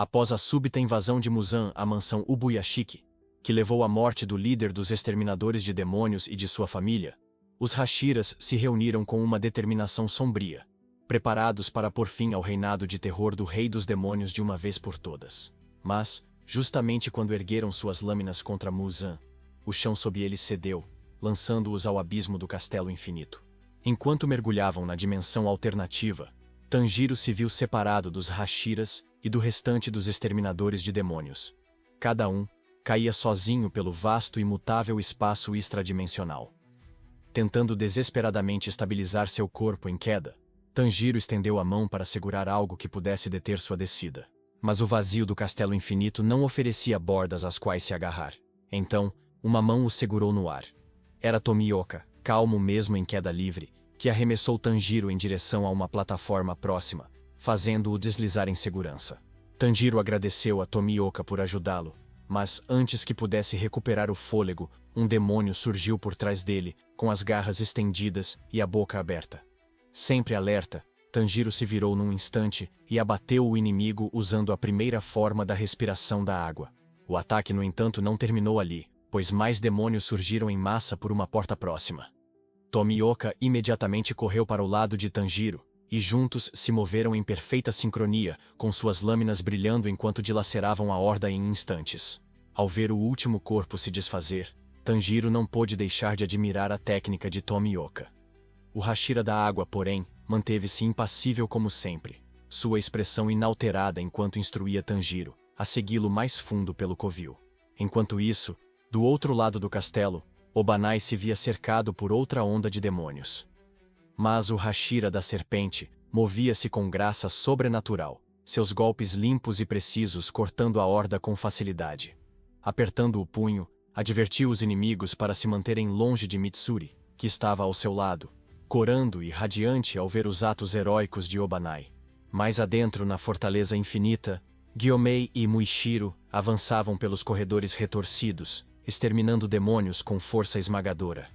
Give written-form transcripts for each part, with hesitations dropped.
Após a súbita invasão de Muzan à mansão Ubuyashiki, que levou à morte do líder dos exterminadores de demônios e de sua família, os Hashiras se reuniram com uma determinação sombria, preparados para pôr fim ao reinado de terror do rei dos demônios de uma vez por todas. Mas, justamente quando ergueram suas lâminas contra Muzan, o chão sob eles cedeu, lançando-os ao abismo do castelo infinito. Enquanto mergulhavam na dimensão alternativa, Tanjiro se viu separado dos Hashiras e do restante dos exterminadores de demônios. Cada um caía sozinho pelo vasto e imutável espaço extradimensional. Tentando desesperadamente estabilizar seu corpo em queda, Tanjiro estendeu a mão para segurar algo que pudesse deter sua descida. Mas o vazio do castelo infinito não oferecia bordas às quais se agarrar. Então, uma mão o segurou no ar. Era Tomioka, calmo mesmo em queda livre, que arremessou Tanjiro em direção a uma plataforma próxima, fazendo-o deslizar em segurança. Tanjiro agradeceu a Tomioka por ajudá-lo, mas antes que pudesse recuperar o fôlego, um demônio surgiu por trás dele, com as garras estendidas e a boca aberta. Sempre alerta, Tanjiro se virou num instante e abateu o inimigo usando a primeira forma da respiração da água. O ataque, no entanto, não terminou ali, pois mais demônios surgiram em massa por uma porta próxima. Tomioka imediatamente correu para o lado de Tanjiro, e juntos se moveram em perfeita sincronia, com suas lâminas brilhando enquanto dilaceravam a horda em instantes. Ao ver o último corpo se desfazer, Tanjiro não pôde deixar de admirar a técnica de Tomioka. O Hashira da água, porém, manteve-se impassível como sempre, sua expressão inalterada enquanto instruía Tanjiro a segui-lo mais fundo pelo covil. Enquanto isso, do outro lado do castelo, Obanai se via cercado por outra onda de demônios. Mas o Hashira da serpente movia-se com graça sobrenatural, seus golpes limpos e precisos cortando a horda com facilidade. Apertando o punho, advertiu os inimigos para se manterem longe de Mitsuri, que estava ao seu lado, corando e radiante ao ver os atos heróicos de Obanai. Mais adentro na fortaleza infinita, Gyomei e Muishiro avançavam pelos corredores retorcidos, exterminando demônios com força esmagadora.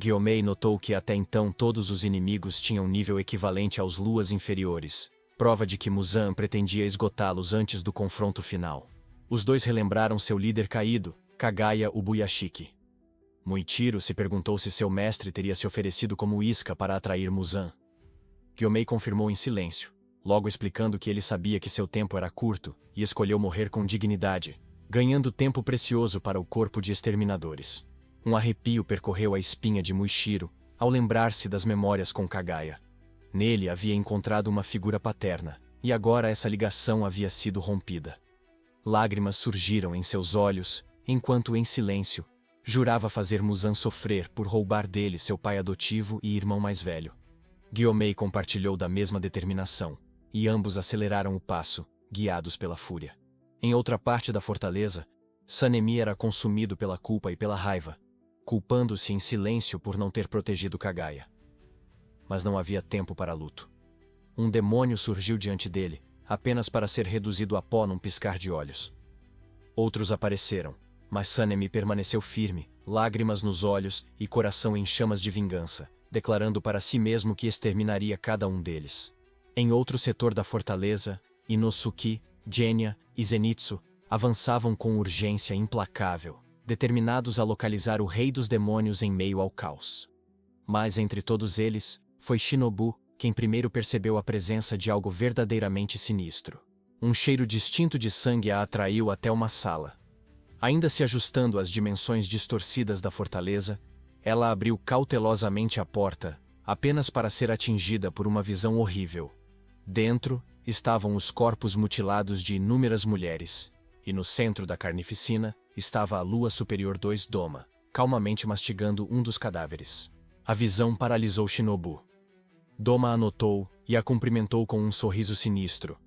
Gyomei notou que até então todos os inimigos tinham nível equivalente aos luas inferiores, prova de que Muzan pretendia esgotá-los antes do confronto final. Os dois relembraram seu líder caído, Kagaya Ubuyashiki. Muichiro se perguntou se seu mestre teria se oferecido como isca para atrair Muzan. Gyomei confirmou em silêncio, logo explicando que ele sabia que seu tempo era curto e escolheu morrer com dignidade, ganhando tempo precioso para o corpo de exterminadores. Um arrepio percorreu a espinha de Muichiro ao lembrar-se das memórias com Kagaya. Nele havia encontrado uma figura paterna, e agora essa ligação havia sido rompida. Lágrimas surgiram em seus olhos, enquanto em silêncio, jurava fazer Muzan sofrer por roubar dele seu pai adotivo e irmão mais velho. Gyomei compartilhou da mesma determinação, e ambos aceleraram o passo, guiados pela fúria. Em outra parte da fortaleza, Sanemi era consumido pela culpa e pela raiva, culpando-se em silêncio por não ter protegido Kagaya. Mas não havia tempo para luto. Um demônio surgiu diante dele, apenas para ser reduzido a pó num piscar de olhos. Outros apareceram, mas Sanemi permaneceu firme, lágrimas nos olhos e coração em chamas de vingança, declarando para si mesmo que exterminaria cada um deles. Em outro setor da fortaleza, Inosuke, Genya e Zenitsu avançavam com urgência implacável, determinados a localizar o rei dos demônios em meio ao caos. Mas entre todos eles, foi Shinobu quem primeiro percebeu a presença de algo verdadeiramente sinistro. Um cheiro distinto de sangue a atraiu até uma sala. Ainda se ajustando às dimensões distorcidas da fortaleza, ela abriu cautelosamente a porta, apenas para ser atingida por uma visão horrível. Dentro estavam os corpos mutilados de inúmeras mulheres, e no centro da carnificina estava a Lua Superior 2 Doma, calmamente mastigando um dos cadáveres. A visão paralisou Shinobu. Doma a notou e a cumprimentou com um sorriso sinistro.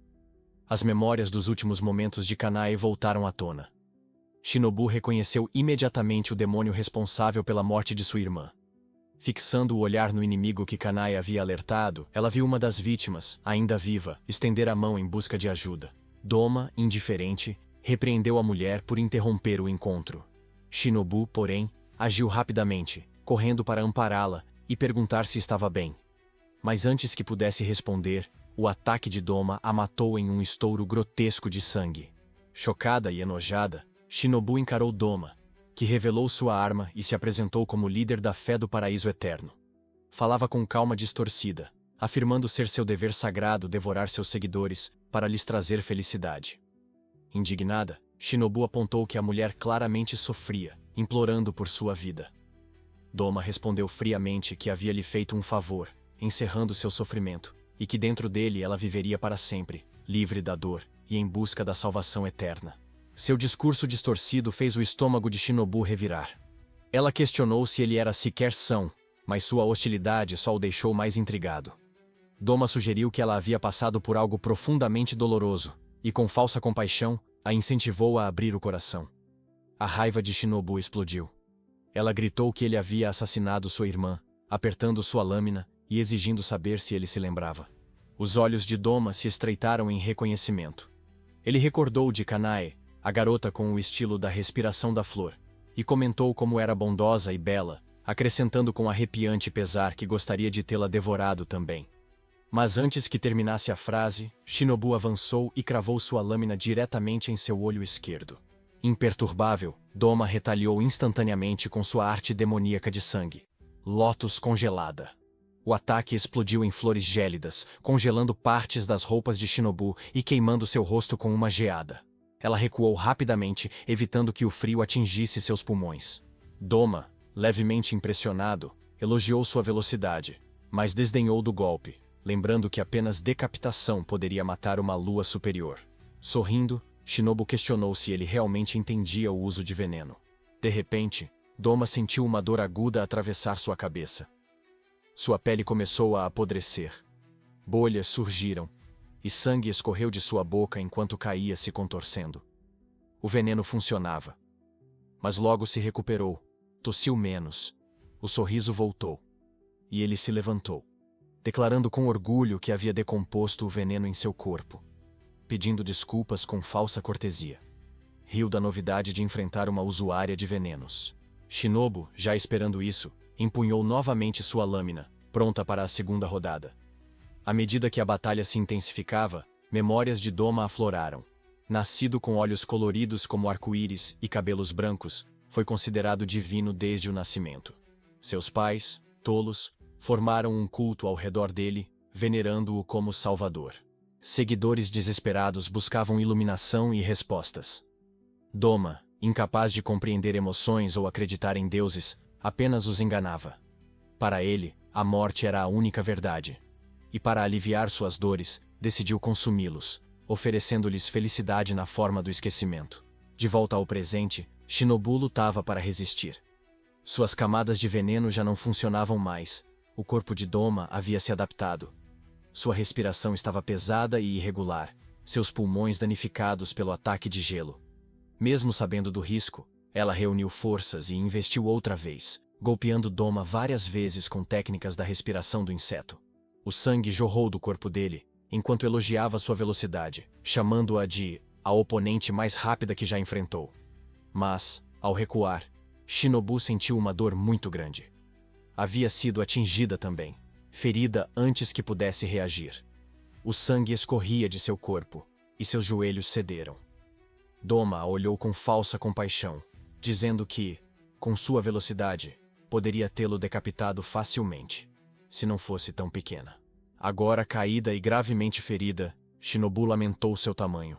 As memórias dos últimos momentos de Kanae voltaram à tona. Shinobu reconheceu imediatamente o demônio responsável pela morte de sua irmã. Fixando o olhar no inimigo que Kanae havia alertado, ela viu uma das vítimas, ainda viva, estender a mão em busca de ajuda. Doma, indiferente, repreendeu a mulher por interromper o encontro. Shinobu, porém, agiu rapidamente, correndo para ampará-la e perguntar se estava bem. Mas antes que pudesse responder, O ataque de Doma a matou em um estouro grotesco de sangue. Chocada e enojada, Shinobu encarou Doma, que revelou sua arma e se apresentou como líder da fé do paraíso eterno. Falava com calma distorcida, afirmando ser seu dever sagrado devorar seus seguidores para lhes trazer felicidade. Indignada, Shinobu apontou que a mulher claramente sofria, implorando por sua vida. Doma respondeu friamente que havia lhe feito um favor, encerrando seu sofrimento, e que dentro dele ela viveria para sempre, livre da dor e em busca da salvação eterna. Seu discurso distorcido fez o estômago de Shinobu revirar. Ela questionou se ele era sequer são, mas sua hostilidade só o deixou mais intrigado. Doma sugeriu que ela havia passado por algo profundamente doloroso, e com falsa compaixão, a incentivou a abrir o coração. A raiva de Shinobu explodiu. Ela gritou que ele havia assassinado sua irmã, apertando sua lâmina e exigindo saber se ele se lembrava. Os olhos de Doma se estreitaram em reconhecimento. Ele recordou de Kanae, a garota com o estilo da respiração da flor, e comentou como era bondosa e bela, acrescentando com arrepiante pesar que gostaria de tê-la devorado também. Mas antes que terminasse a frase, Shinobu avançou e cravou sua lâmina diretamente em seu olho esquerdo. Imperturbável, Doma retaliou instantaneamente com sua arte demoníaca de sangue. Lótus congelada. O ataque explodiu em flores gélidas, congelando partes das roupas de Shinobu e queimando seu rosto com uma geada. Ela recuou rapidamente, evitando que o frio atingisse seus pulmões. Doma, levemente impressionado, elogiou sua velocidade, mas desdenhou do golpe, lembrando que apenas decapitação poderia matar uma lua superior. Sorrindo, Shinobu questionou se ele realmente entendia o uso de veneno. De repente, Doma sentiu uma dor aguda atravessar sua cabeça. Sua pele começou a apodrecer. Bolhas surgiram, e sangue escorreu de sua boca enquanto caía se contorcendo. O veneno funcionava. Mas logo se recuperou, tossiu menos, o sorriso voltou. E ele se levantou, declarando com orgulho que havia decomposto o veneno em seu corpo, pedindo desculpas com falsa cortesia. Riu da novidade de enfrentar uma usuária de venenos. Shinobu, já esperando isso, empunhou novamente sua lâmina, pronta para a segunda rodada. À medida que a batalha se intensificava, memórias de Doma afloraram. Nascido com olhos coloridos como arco-íris e cabelos brancos, foi considerado divino desde o nascimento. Seus pais, tolos, formaram um culto ao redor dele, venerando-o como Salvador. Seguidores desesperados buscavam iluminação e respostas. Doma, incapaz de compreender emoções ou acreditar em deuses, apenas os enganava. Para ele, a morte era a única verdade. E para aliviar suas dores, decidiu consumi-los, oferecendo-lhes felicidade na forma do esquecimento. De volta ao presente, Shinobu lutava para resistir. Suas camadas de veneno já não funcionavam mais, o corpo de Doma havia se adaptado. Sua respiração estava pesada e irregular, seus pulmões danificados pelo ataque de gelo. Mesmo sabendo do risco, ela reuniu forças e investiu outra vez, golpeando Doma várias vezes com técnicas da respiração do inseto. O sangue jorrou do corpo dele, enquanto elogiava sua velocidade, chamando-a de a oponente mais rápida que já enfrentou. Mas, ao recuar, Shinobu sentiu uma dor muito grande. Havia sido atingida também, ferida antes que pudesse reagir. O sangue escorria de seu corpo, e seus joelhos cederam. Doma a olhou com falsa compaixão, dizendo que, com sua velocidade, poderia tê-lo decapitado facilmente, se não fosse tão pequena. Agora caída e gravemente ferida, Shinobu lamentou seu tamanho.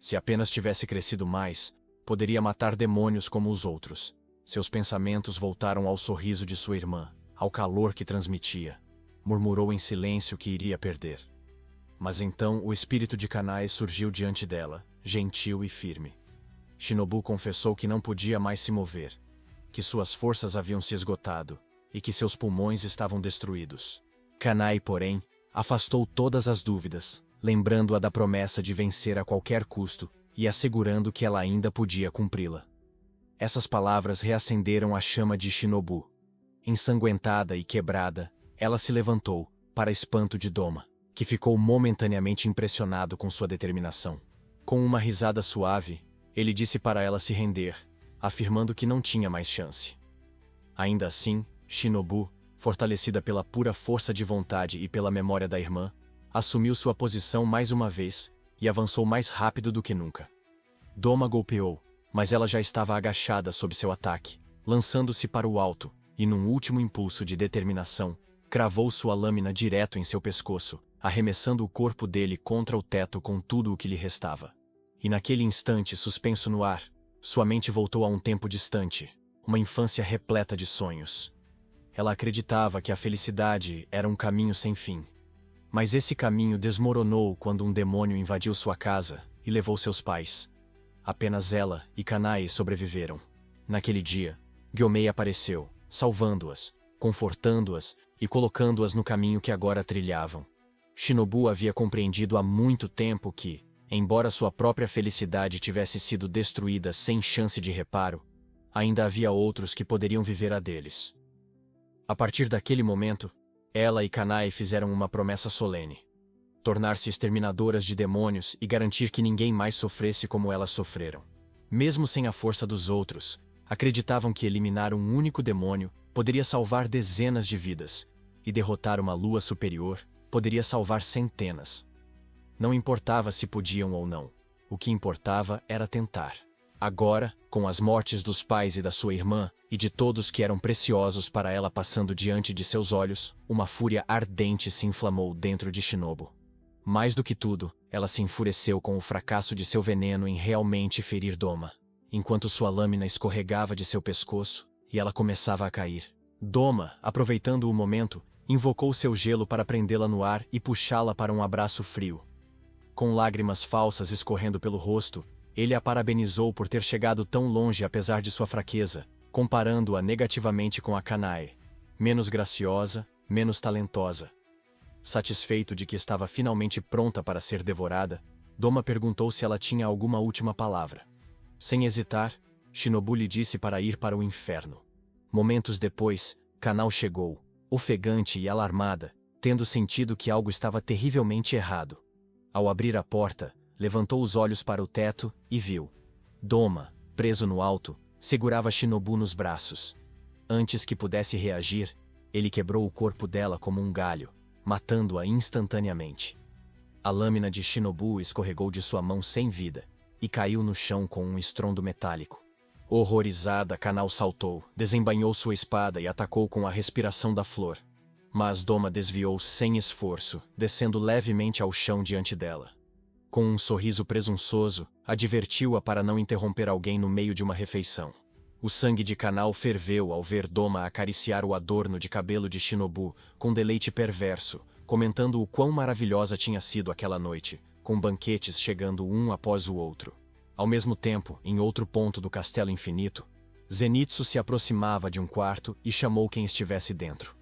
Se apenas tivesse crescido mais, poderia matar demônios como os outros. Seus pensamentos voltaram ao sorriso de sua irmã, ao calor que transmitia. Murmurou em silêncio que iria perder. Mas então o espírito de Kanae surgiu diante dela, gentil e firme. Shinobu confessou que não podia mais se mover, que suas forças haviam se esgotado e que seus pulmões estavam destruídos. Kanae, porém, afastou todas as dúvidas, lembrando-a da promessa de vencer a qualquer custo e assegurando que ela ainda podia cumpri-la. Essas palavras reacenderam a chama de Shinobu. Ensanguentada e quebrada, ela se levantou, para espanto de Doma, que ficou momentaneamente impressionado com sua determinação. Com uma risada suave, ele disse para ela se render, afirmando que não tinha mais chance. Ainda assim, Shinobu, fortalecida pela pura força de vontade e pela memória da irmã, assumiu sua posição mais uma vez e avançou mais rápido do que nunca. Doma golpeou, mas ela já estava agachada sob seu ataque, lançando-se para o alto e, num último impulso de determinação, cravou sua lâmina direto em seu pescoço, arremessando o corpo dele contra o teto com tudo o que lhe restava. E naquele instante suspenso no ar, sua mente voltou a um tempo distante, uma infância repleta de sonhos. Ela acreditava que a felicidade era um caminho sem fim. Mas esse caminho desmoronou quando um demônio invadiu sua casa e levou seus pais. Apenas ela e Kanae sobreviveram. Naquele dia, Gyomei apareceu, salvando-as, confortando-as e colocando-as no caminho que agora trilhavam. Shinobu havia compreendido há muito tempo que, embora sua própria felicidade tivesse sido destruída sem chance de reparo, ainda havia outros que poderiam viver a deles. A partir daquele momento, ela e Kanae fizeram uma promessa solene: tornar-se exterminadoras de demônios e garantir que ninguém mais sofresse como elas sofreram. Mesmo sem a força dos outros, acreditavam que eliminar um único demônio poderia salvar dezenas de vidas, e derrotar uma lua superior poderia salvar centenas. Não importava se podiam ou não, o que importava era tentar. Agora, com as mortes dos pais e da sua irmã, e de todos que eram preciosos para ela passando diante de seus olhos, uma fúria ardente se inflamou dentro de Shinobu. Mais do que tudo, ela se enfureceu com o fracasso de seu veneno em realmente ferir Doma, enquanto sua lâmina escorregava de seu pescoço e ela começava a cair. Doma, aproveitando o momento, invocou seu gelo para prendê-la no ar e puxá-la para um abraço frio. Com lágrimas falsas escorrendo pelo rosto, ele a parabenizou por ter chegado tão longe apesar de sua fraqueza, comparando-a negativamente com a Kanae. Menos graciosa, menos talentosa. Satisfeito de que estava finalmente pronta para ser devorada, Doma perguntou se ela tinha alguma última palavra. Sem hesitar, Shinobu lhe disse para ir para o inferno. Momentos depois, Kanao chegou, ofegante e alarmada, tendo sentido que algo estava terrivelmente errado. Ao abrir a porta, levantou os olhos para o teto e viu. Doma, preso no alto, segurava Shinobu nos braços. Antes que pudesse reagir, ele quebrou o corpo dela como um galho, matando-a instantaneamente. A lâmina de Shinobu escorregou de sua mão sem vida e caiu no chão com um estrondo metálico. Horrorizada, Kanao saltou, desembainhou sua espada e atacou com a respiração da flor. Mas Doma desviou sem esforço, descendo levemente ao chão diante dela. Com um sorriso presunçoso, advertiu-a para não interromper alguém no meio de uma refeição. O sangue de Kanao ferveu ao ver Doma acariciar o adorno de cabelo de Shinobu com deleite perverso, comentando o quão maravilhosa tinha sido aquela noite, com banquetes chegando um após o outro. Ao mesmo tempo, em outro ponto do Castelo Infinito, Zenitsu se aproximava de um quarto e chamou quem estivesse dentro.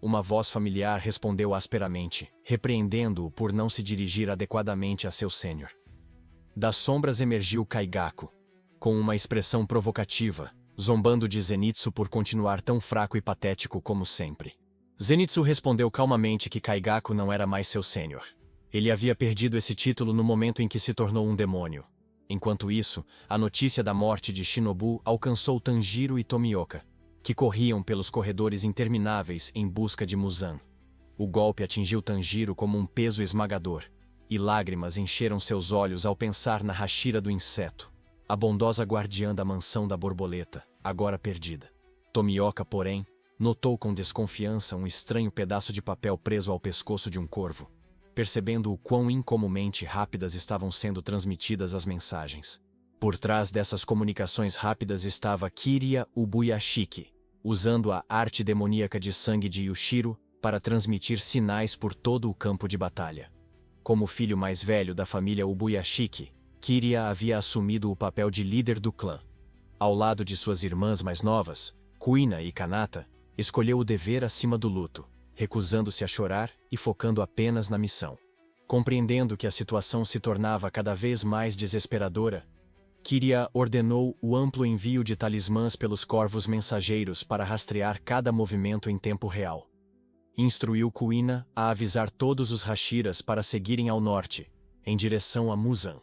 Uma voz familiar respondeu asperamente, repreendendo-o por não se dirigir adequadamente a seu sênior. Das sombras emergiu Kaigaku, com uma expressão provocativa, zombando de Zenitsu por continuar tão fraco e patético como sempre. Zenitsu respondeu calmamente que Kaigaku não era mais seu sênior. Ele havia perdido esse título no momento em que se tornou um demônio. Enquanto isso, a notícia da morte de Shinobu alcançou Tanjiro e Tomioka, que corriam pelos corredores intermináveis em busca de Muzan. O golpe atingiu Tanjiro como um peso esmagador, e lágrimas encheram seus olhos ao pensar na Hashira do inseto, a bondosa guardiã da mansão da borboleta, agora perdida. Tomioka, porém, notou com desconfiança um estranho pedaço de papel preso ao pescoço de um corvo, percebendo o quão incomumente rápidas estavam sendo transmitidas as mensagens. Por trás dessas comunicações rápidas estava Kiria Ubuyashiki, usando a arte demoníaca de sangue de Yushiro para transmitir sinais por todo o campo de batalha. Como filho mais velho da família Ubuyashiki, Kiria havia assumido o papel de líder do clã. Ao lado de suas irmãs mais novas, Kuina e Kanata, escolheu o dever acima do luto, recusando-se a chorar e focando apenas na missão. Compreendendo que a situação se tornava cada vez mais desesperadora, Kiria ordenou o amplo envio de talismãs pelos corvos mensageiros para rastrear cada movimento em tempo real. Instruiu Kuina a avisar todos os Hashiras para seguirem ao norte, em direção a Muzan.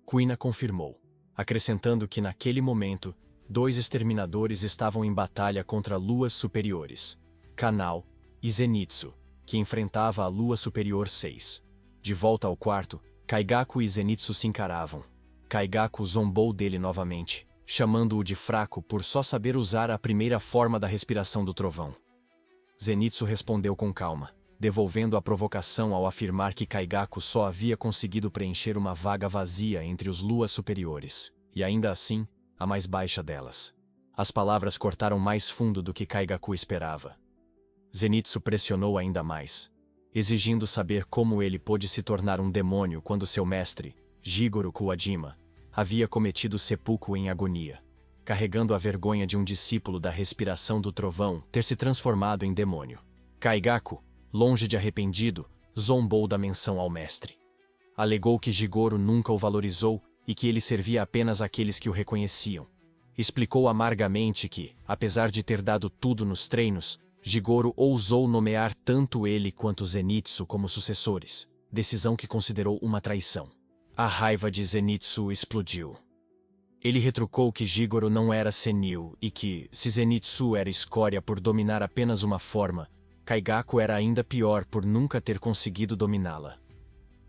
Kuina confirmou, acrescentando que naquele momento, 2 exterminadores estavam em batalha contra luas superiores, Kanao e Zenitsu, que enfrentava a Lua Superior 6. De volta ao quarto, Kaigaku e Zenitsu se encaravam. Kaigaku zombou dele novamente, chamando-o de fraco por só saber usar a primeira forma da respiração do trovão. Zenitsu respondeu com calma, devolvendo a provocação ao afirmar que Kaigaku só havia conseguido preencher uma vaga vazia entre os luas superiores, e ainda assim, a mais baixa delas. As palavras cortaram mais fundo do que Kaigaku esperava. Zenitsu pressionou ainda mais, exigindo saber como ele pôde se tornar um demônio quando seu mestre, Jigoro Kuwajima, havia cometido seppuku em agonia, carregando a vergonha de um discípulo da respiração do trovão ter se transformado em demônio. Kaigaku, longe de arrependido, zombou da menção ao mestre. Alegou que Jigoro nunca o valorizou e que ele servia apenas àqueles que o reconheciam. Explicou amargamente que, apesar de ter dado tudo nos treinos, Jigoro ousou nomear tanto ele quanto Zenitsu como sucessores, decisão que considerou uma traição. A raiva de Zenitsu explodiu. Ele retrucou que Jigoro não era senil e que, se Zenitsu era escória por dominar apenas uma forma, Kaigaku era ainda pior por nunca ter conseguido dominá-la.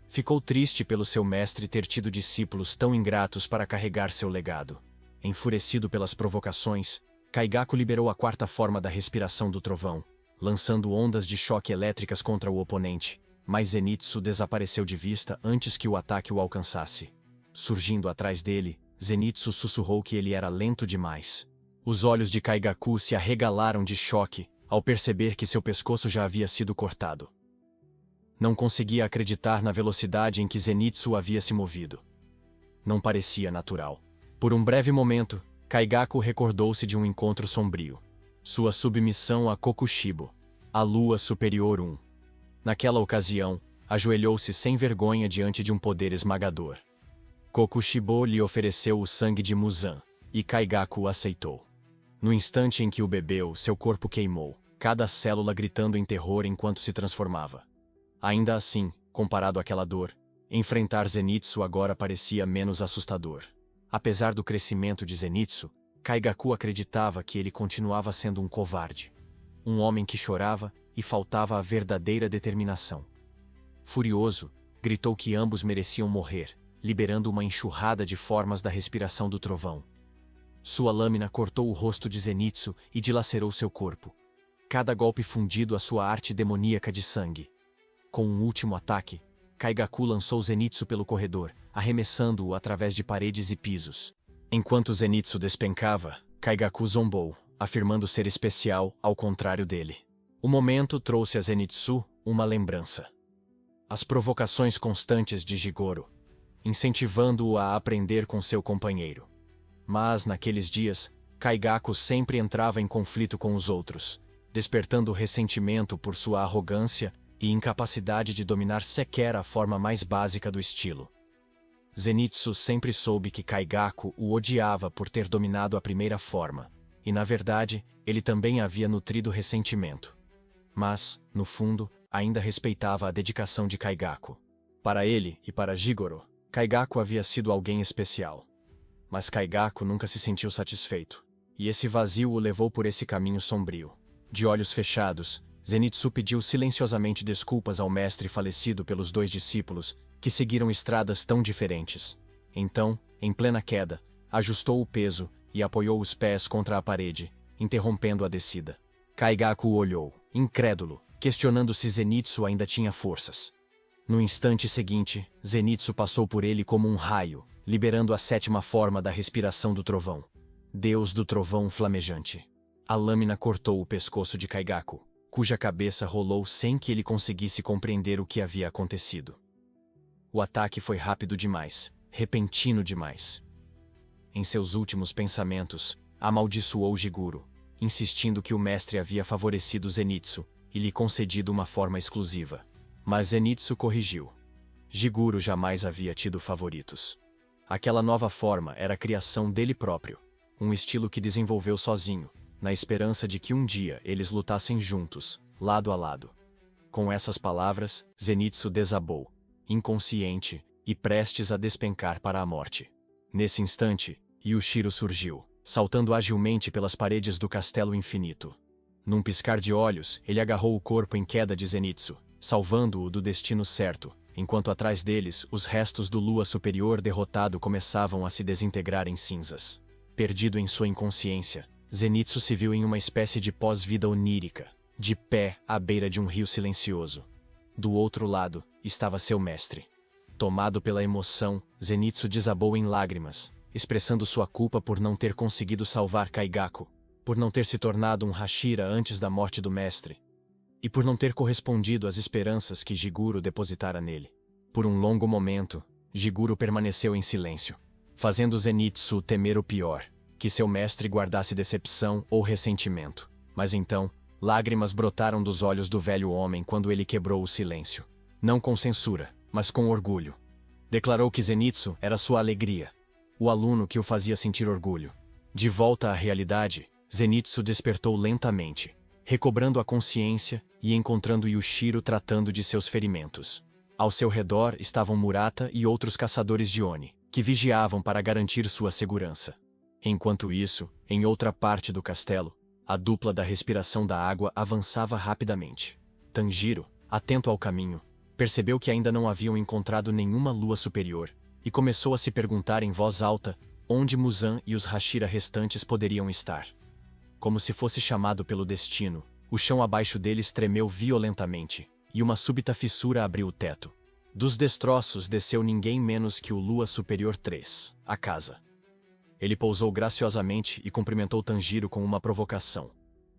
Ficou triste pelo seu mestre ter tido discípulos tão ingratos para carregar seu legado. Enfurecido pelas provocações, Kaigaku liberou a quarta forma da respiração do trovão, lançando ondas de choque elétricas contra o oponente, mas Zenitsu desapareceu de vista antes que o ataque o alcançasse. Surgindo atrás dele, Zenitsu sussurrou que ele era lento demais. Os olhos de Kaigaku se arregalaram de choque ao perceber que seu pescoço já havia sido cortado. Não conseguia acreditar na velocidade em que Zenitsu havia se movido. Não parecia natural. Por um breve momento, Kaigaku recordou-se de um encontro sombrio. Sua submissão a Kokushibo, a Lua Superior 1. Naquela ocasião, ajoelhou-se sem vergonha diante de um poder esmagador. Kokushibo lhe ofereceu o sangue de Muzan, e Kaigaku aceitou. No instante em que o bebeu, seu corpo queimou, cada célula gritando em terror enquanto se transformava. Ainda assim, comparado àquela dor, enfrentar Zenitsu agora parecia menos assustador. Apesar do crescimento de Zenitsu, Kaigaku acreditava que ele continuava sendo um covarde. Um homem que chorava e faltava a verdadeira determinação. Furioso, gritou que ambos mereciam morrer, liberando uma enxurrada de formas da respiração do trovão. Sua lâmina cortou o rosto de Zenitsu e dilacerou seu corpo. Cada golpe fundido a sua arte demoníaca de sangue. Com um último ataque, Kaigaku lançou Zenitsu pelo corredor, arremessando-o através de paredes e pisos. Enquanto Zenitsu despencava, Kaigaku zombou, afirmando ser especial, ao contrário dele. O momento trouxe a Zenitsu uma lembrança. As provocações constantes de Jigoro, incentivando-o a aprender com seu companheiro. Mas, naqueles dias, Kaigaku sempre entrava em conflito com os outros, despertando ressentimento por sua arrogância e incapacidade de dominar sequer a forma mais básica do estilo. Zenitsu sempre soube que Kaigaku o odiava por ter dominado a primeira forma, e na verdade, ele também havia nutrido ressentimento. Mas, no fundo, ainda respeitava a dedicação de Kaigaku. Para ele e para Jigoro, Kaigaku havia sido alguém especial. Mas Kaigaku nunca se sentiu satisfeito, e esse vazio o levou por esse caminho sombrio. De olhos fechados, Zenitsu pediu silenciosamente desculpas ao mestre falecido pelos dois discípulos, que seguiram estradas tão diferentes. Então, em plena queda, ajustou o peso e apoiou os pés contra a parede, interrompendo a descida. Kaigaku olhou, incrédulo, questionando se Zenitsu ainda tinha forças. No instante seguinte, Zenitsu passou por ele como um raio, liberando a sétima forma da respiração do trovão. Deus do trovão flamejante. A lâmina cortou o pescoço de Kaigaku, cuja cabeça rolou sem que ele conseguisse compreender o que havia acontecido. O ataque foi rápido demais, repentino demais. Em seus últimos pensamentos, amaldiçoou Jigoro, insistindo que o mestre havia favorecido Zenitsu e lhe concedido uma forma exclusiva. Mas Zenitsu corrigiu. Jigoro jamais havia tido favoritos. Aquela nova forma era a criação dele próprio, um estilo que desenvolveu sozinho, na esperança de que um dia eles lutassem juntos, lado a lado. Com essas palavras, Zenitsu desabou, inconsciente e prestes a despencar para a morte. Nesse instante, Yushiro surgiu, saltando agilmente pelas paredes do castelo infinito. Num piscar de olhos, ele agarrou o corpo em queda de Zenitsu, salvando-o do destino certo, enquanto atrás deles os restos do Lua Superior derrotado começavam a se desintegrar em cinzas. Perdido em sua inconsciência, Zenitsu se viu em uma espécie de pós-vida onírica, de pé à beira de um rio silencioso. Do outro lado, estava seu mestre. Tomado pela emoção, Zenitsu desabou em lágrimas, expressando sua culpa por não ter conseguido salvar Kaigaku, por não ter se tornado um Hashira antes da morte do mestre, e por não ter correspondido às esperanças que Jigoro depositara nele. Por um longo momento, Jigoro permaneceu em silêncio, fazendo Zenitsu temer o pior, que seu mestre guardasse decepção ou ressentimento. Mas então, lágrimas brotaram dos olhos do velho homem quando ele quebrou o silêncio. Não com censura, mas com orgulho. Declarou que Zenitsu era sua alegria, o aluno que o fazia sentir orgulho. De volta à realidade, Zenitsu despertou lentamente, recobrando a consciência e encontrando Yushiro tratando de seus ferimentos. Ao seu redor estavam Murata e outros caçadores de Oni, que vigiavam para garantir sua segurança. Enquanto isso, em outra parte do castelo, a dupla da respiração da água avançava rapidamente. Tanjiro, atento ao caminho, percebeu que ainda não haviam encontrado nenhuma lua superior, e começou a se perguntar em voz alta onde Muzan e os Hashira restantes poderiam estar. Como se fosse chamado pelo destino, o chão abaixo deles tremeu violentamente, e uma súbita fissura abriu o teto. Dos destroços desceu ninguém menos que o Lua Superior 3, a casa. Ele pousou graciosamente e cumprimentou Tanjiro com uma provocação,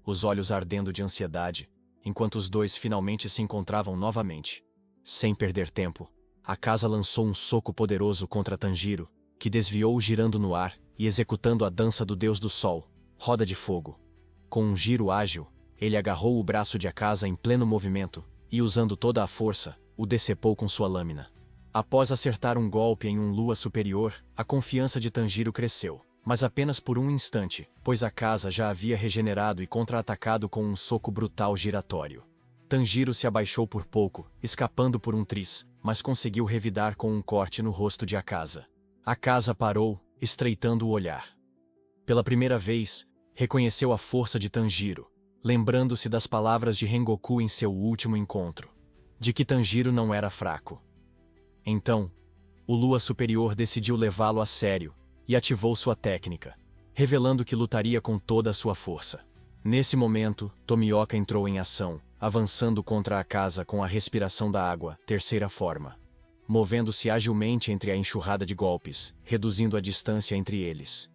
os olhos ardendo de ansiedade, enquanto os dois finalmente se encontravam novamente. Sem perder tempo, a casa lançou um soco poderoso contra Tanjiro, que desviou girando no ar e executando a dança do Deus do Sol, roda de fogo. Com um giro ágil, ele agarrou o braço de Akaza em pleno movimento e, usando toda a força, o decepou com sua lâmina. Após acertar um golpe em um Lua Superior, a confiança de Tanjiro cresceu, mas apenas por um instante, pois Akaza já havia regenerado e contra-atacado com um soco brutal giratório. Tanjiro se abaixou por pouco, escapando por um tris, mas conseguiu revidar com um corte no rosto de Akaza. Akaza parou, estreitando o olhar. Pela primeira vez, reconheceu a força de Tanjiro, lembrando-se das palavras de Rengoku em seu último encontro, de que Tanjiro não era fraco. Então, o Lua Superior decidiu levá-lo a sério e ativou sua técnica, revelando que lutaria com toda a sua força. Nesse momento, Tomioka entrou em ação, avançando contra Akaza com a respiração da água, terceira forma, movendo-se agilmente entre a enxurrada de golpes, reduzindo a distância entre eles.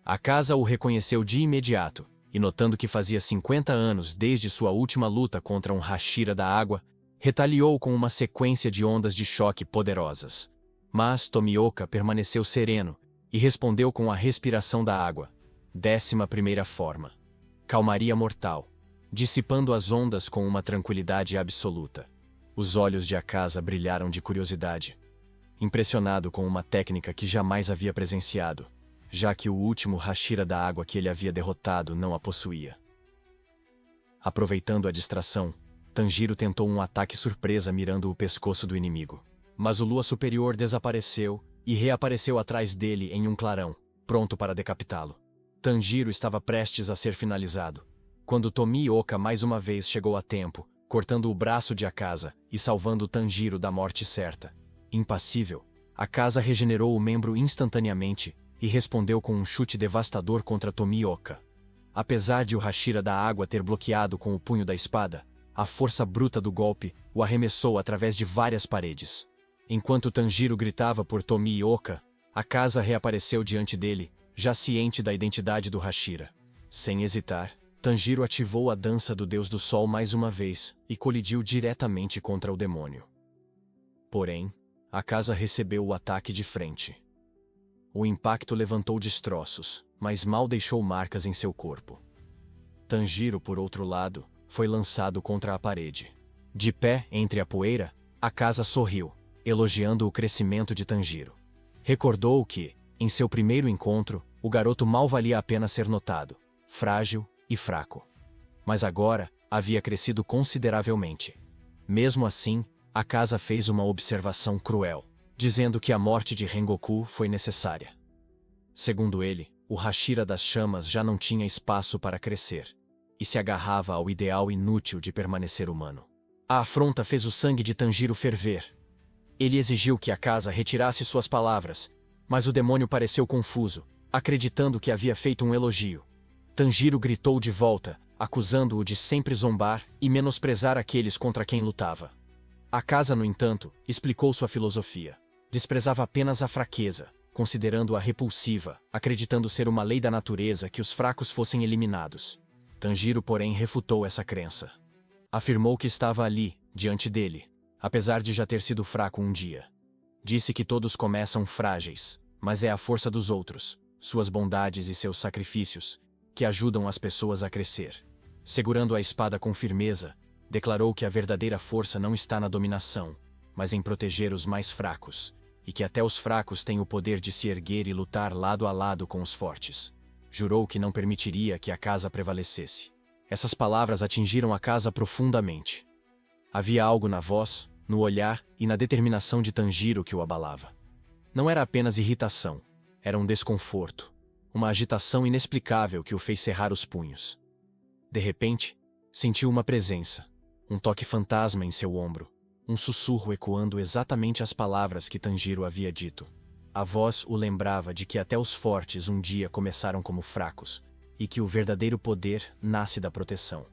Akaza o reconheceu de imediato, e notando que fazia 50 anos desde sua última luta contra um Hashira da água, retaliou com uma sequência de ondas de choque poderosas. Mas Tomioka permaneceu sereno e respondeu com a respiração da água. 11ª forma. Calmaria mortal, dissipando as ondas com uma tranquilidade absoluta. Os olhos de Akaza brilharam de curiosidade, impressionado com uma técnica que jamais havia presenciado, já que o último Hashira da água que ele havia derrotado não a possuía. Aproveitando a distração, Tanjiro tentou um ataque surpresa mirando o pescoço do inimigo. Mas o Lua Superior desapareceu e reapareceu atrás dele em um clarão, pronto para decapitá-lo. Tanjiro estava prestes a ser finalizado, quando Tomioka mais uma vez chegou a tempo, cortando o braço de Akaza e salvando Tanjiro da morte certa. Impassível, Akaza regenerou o membro instantaneamente e respondeu com um chute devastador contra Tomioka. Apesar de o Hashira da água ter bloqueado com o punho da espada, a força bruta do golpe o arremessou através de várias paredes. Enquanto Tanjiro gritava por Tomioka, Akaza reapareceu diante dele, já ciente da identidade do Hashira. Sem hesitar, Tanjiro ativou a dança do Deus do Sol mais uma vez e colidiu diretamente contra o demônio. Porém, Akaza recebeu o ataque de frente. O impacto levantou destroços, mas mal deixou marcas em seu corpo. Tanjiro, por outro lado, foi lançado contra a parede. De pé entre a poeira, Akaza sorriu, elogiando o crescimento de Tanjiro. Recordou que, em seu primeiro encontro, o garoto mal valia a pena ser notado, frágil e fraco. Mas agora, havia crescido consideravelmente. Mesmo assim, Akaza fez uma observação cruel, dizendo que a morte de Rengoku foi necessária. Segundo ele, o Hashira das chamas já não tinha espaço para crescer, e se agarrava ao ideal inútil de permanecer humano. A afronta fez o sangue de Tanjiro ferver. Ele exigiu que a casa retirasse suas palavras, mas o demônio pareceu confuso, acreditando que havia feito um elogio. Tanjiro gritou de volta, acusando-o de sempre zombar e menosprezar aqueles contra quem lutava. A casa, no entanto, explicou sua filosofia. Desprezava apenas a fraqueza, considerando-a repulsiva, acreditando ser uma lei da natureza que os fracos fossem eliminados. Tanjiro, porém, refutou essa crença. Afirmou que estava ali, diante dele, apesar de já ter sido fraco um dia. Disse que todos começam frágeis, mas é a força dos outros, suas bondades e seus sacrifícios, que ajudam as pessoas a crescer. Segurando a espada com firmeza, declarou que a verdadeira força não está na dominação, mas em proteger os mais fracos, e que até os fracos têm o poder de se erguer e lutar lado a lado com os fortes. Jurou que não permitiria que a casa prevalecesse. Essas palavras atingiram a casa profundamente. Havia algo na voz, no olhar e na determinação de Tanjiro que o abalava. Não era apenas irritação, era um desconforto, uma agitação inexplicável que o fez cerrar os punhos. De repente, sentiu uma presença, um toque fantasma em seu ombro, um sussurro ecoando exatamente as palavras que Tanjiro havia dito. A voz o lembrava de que até os fortes um dia começaram como fracos, e que o verdadeiro poder nasce da proteção.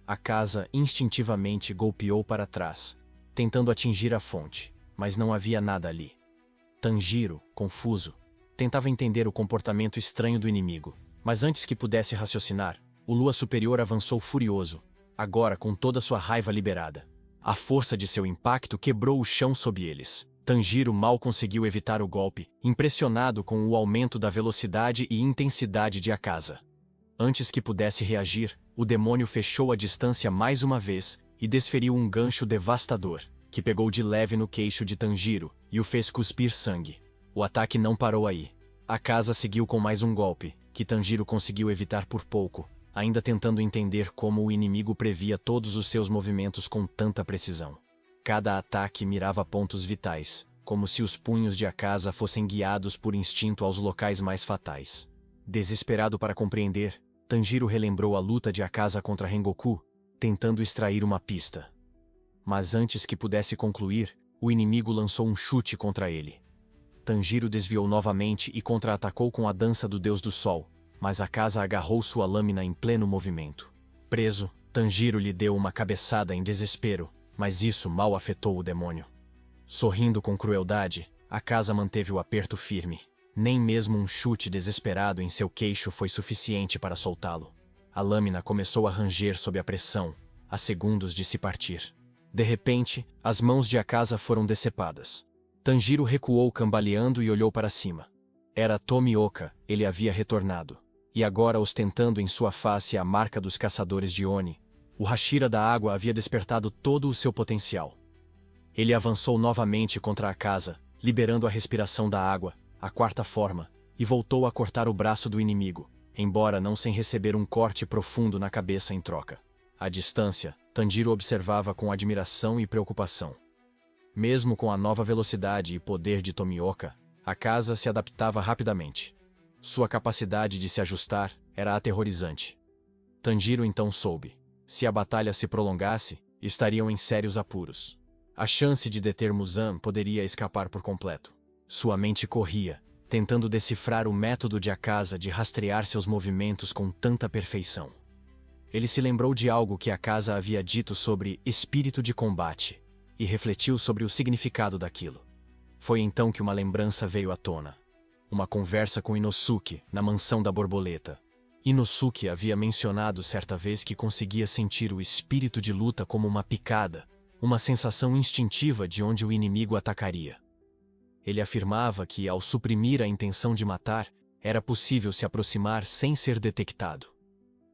A casa instintivamente golpeou para trás, tentando atingir a fonte, mas não havia nada ali. Tanjiro, confuso, tentava entender o comportamento estranho do inimigo, mas antes que pudesse raciocinar, o Lua Superior avançou furioso, agora com toda sua raiva liberada. A força de seu impacto quebrou o chão sob eles. Tanjiro mal conseguiu evitar o golpe, impressionado com o aumento da velocidade e intensidade de Akaza. Antes que pudesse reagir, o demônio fechou a distância mais uma vez e desferiu um gancho devastador, que pegou de leve no queixo de Tanjiro e o fez cuspir sangue. O ataque não parou aí. Akaza seguiu com mais um golpe, que Tanjiro conseguiu evitar por pouco, ainda tentando entender como o inimigo previa todos os seus movimentos com tanta precisão. Cada ataque mirava pontos vitais, como se os punhos de Akaza fossem guiados por instinto aos locais mais fatais. Desesperado para compreender, Tanjiro relembrou a luta de Akaza contra Rengoku, tentando extrair uma pista. Mas antes que pudesse concluir, o inimigo lançou um chute contra ele. Tanjiro desviou novamente e contra-atacou com a dança do Deus do Sol, mas Akaza agarrou sua lâmina em pleno movimento. Preso, Tanjiro lhe deu uma cabeçada em desespero, mas isso mal afetou o demônio. Sorrindo com crueldade, Akaza manteve o aperto firme. Nem mesmo um chute desesperado em seu queixo foi suficiente para soltá-lo. A lâmina começou a ranger sob a pressão, a segundos de se partir. De repente, as mãos de Akaza foram decepadas. Tanjiro recuou cambaleando e olhou para cima. Era Tomioka, ele havia retornado. E agora ostentando em sua face a marca dos caçadores de Oni, o Hashira da água havia despertado todo o seu potencial. Ele avançou novamente contra Akaza, liberando a respiração da água, a quarta forma, e voltou a cortar o braço do inimigo, embora não sem receber um corte profundo na cabeça em troca. À distância, Tanjiro observava com admiração e preocupação. Mesmo com a nova velocidade e poder de Tomioka, Akaza se adaptava rapidamente. Sua capacidade de se ajustar era aterrorizante. Tanjiro então soube. Se a batalha se prolongasse, estariam em sérios apuros. A chance de deter Muzan poderia escapar por completo. Sua mente corria, tentando decifrar o método de Akaza de rastrear seus movimentos com tanta perfeição. Ele se lembrou de algo que Akaza havia dito sobre espírito de combate, e refletiu sobre o significado daquilo. Foi então que uma lembrança veio à tona. Uma conversa com Inosuke, na mansão da borboleta. Inosuke havia mencionado certa vez que conseguia sentir o espírito de luta como uma picada, uma sensação instintiva de onde o inimigo atacaria. Ele afirmava que, ao suprimir a intenção de matar, era possível se aproximar sem ser detectado.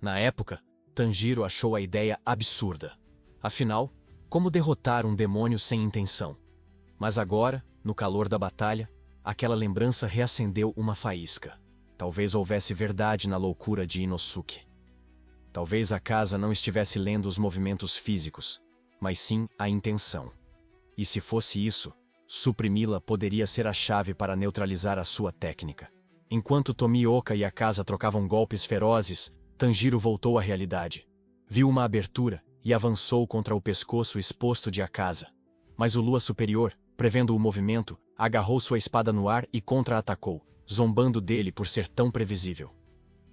Na época, Tanjiro achou a ideia absurda. Afinal, como derrotar um demônio sem intenção? Mas agora, no calor da batalha, aquela lembrança reacendeu uma faísca. Talvez houvesse verdade na loucura de Inosuke. Talvez Akaza não estivesse lendo os movimentos físicos, mas sim a intenção. E se fosse isso, suprimi-la poderia ser a chave para neutralizar a sua técnica. Enquanto Tomioka e Akaza trocavam golpes ferozes, Tanjiro voltou à realidade. Viu uma abertura e avançou contra o pescoço exposto de Akaza. Mas o Lua Superior, Prevendo o movimento, agarrou sua espada no ar e contra-atacou, zombando dele por ser tão previsível.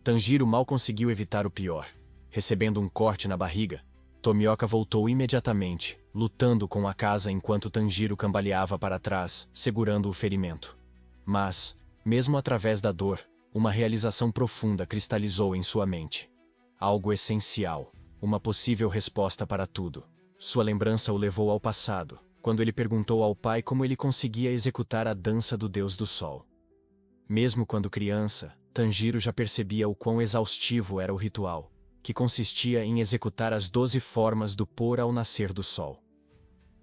Tanjiro mal conseguiu evitar o pior. Recebendo um corte na barriga, Tomioka voltou imediatamente, lutando com a casa enquanto Tanjiro cambaleava para trás, segurando o ferimento. Mas, mesmo através da dor, uma realização profunda cristalizou em sua mente. Algo essencial, uma possível resposta para tudo. Sua lembrança o levou ao passado, quando ele perguntou ao pai como ele conseguia executar a dança do Deus do Sol. Mesmo quando criança, Tanjiro já percebia o quão exaustivo era o ritual, que consistia em executar as 12 formas do pôr ao nascer do sol.